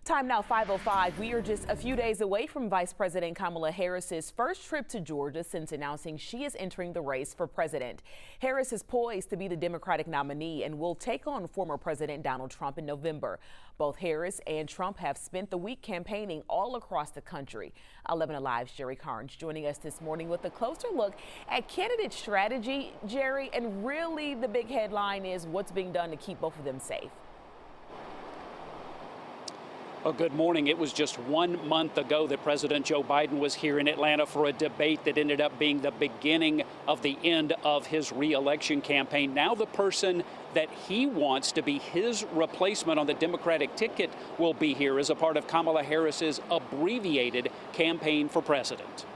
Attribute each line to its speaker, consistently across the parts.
Speaker 1: Time now 5:05. We are just a few days away from Vice President Kamala Harris's first trip to Georgia since announcing she is entering the race for president. Harris is poised to be the Democratic nominee and will take on former President Donald Trump in November. Both Harris and Trump have spent the week campaigning all across the country. 11 Alive's Jerry Carnes joining us this morning with a closer look at candidate strategy, Jerry, and really the big headline is what's being done to keep both of them safe.
Speaker 2: Well, good morning. It was just 1 month ago that President Joe Biden was here in Atlanta for a debate that ended up being the beginning of the end of his re-election campaign. Now the person that he wants to be his replacement on the Democratic ticket will be here as a part of Kamala Harris's abbreviated campaign for president.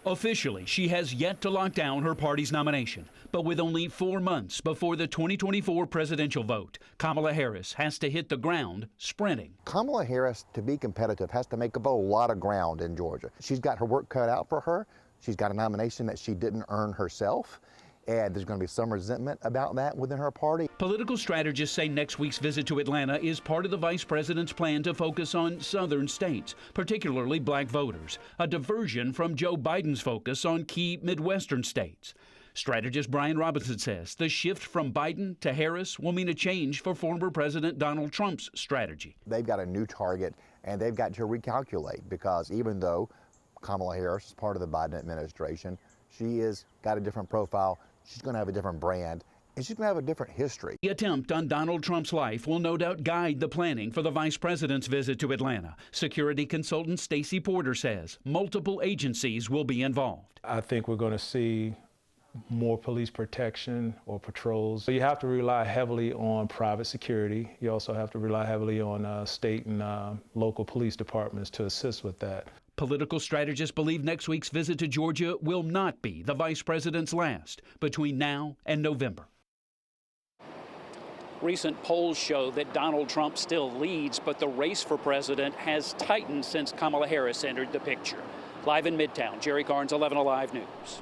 Speaker 3: Officially, she has yet to lock down her party's nomination. But with only 4 months before the 2024 presidential vote, Kamala Harris has to hit the ground sprinting.
Speaker 4: Kamala Harris, to be competitive, has to make up a lot of ground in Georgia. She's got her work cut out for her. She's got a nomination that she didn't earn herself. And there's going to be some resentment about that within her party.
Speaker 3: Political strategists say next week's visit to Atlanta is part of the vice president's plan to focus on southern states, particularly black voters, a diversion from Joe Biden's focus on key Midwestern states. Strategist Brian Robinson says the shift from Biden to Harris will mean a change for former President Donald Trump's strategy.
Speaker 4: They've got a new target, and they've got to recalculate, because even though Kamala Harris is part of the Biden administration, she has got a different profile. She's going to have a different brand, and she's going to have a different history.
Speaker 3: The attempt on Donald Trump's life will no doubt guide the planning for the vice president's visit to Atlanta. Security consultant Stacey Porter says multiple agencies will be involved.
Speaker 5: I think we're going to see more police protection or patrols. So you have to rely heavily on private security. You also have to rely heavily on state and local police departments to assist with that.
Speaker 3: Political strategists believe next week's visit to Georgia will not be the vice president's last between now and November.
Speaker 2: Recent polls show that Donald Trump still leads, but the race for president has tightened since Kamala Harris entered the picture. Live in Midtown, Jerry Carnes, 11 Alive News.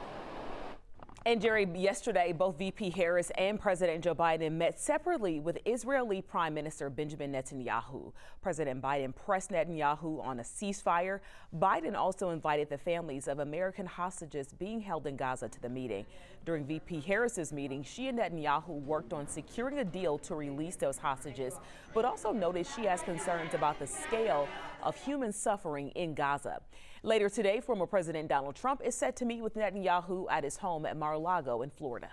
Speaker 1: And Jerry, yesterday, both VP Harris and President Joe Biden met separately with Israeli Prime Minister Benjamin Netanyahu. President Biden pressed Netanyahu on a ceasefire. Biden also invited the families of American hostages being held in Gaza to the meeting. During VP Harris's meeting, she and Netanyahu worked on securing a deal to release those hostages, but also noted she has concerns about the scale of human suffering in Gaza. Later today, former President Donald Trump is set to meet with Netanyahu at his home at Mar-a-Lago in Florida.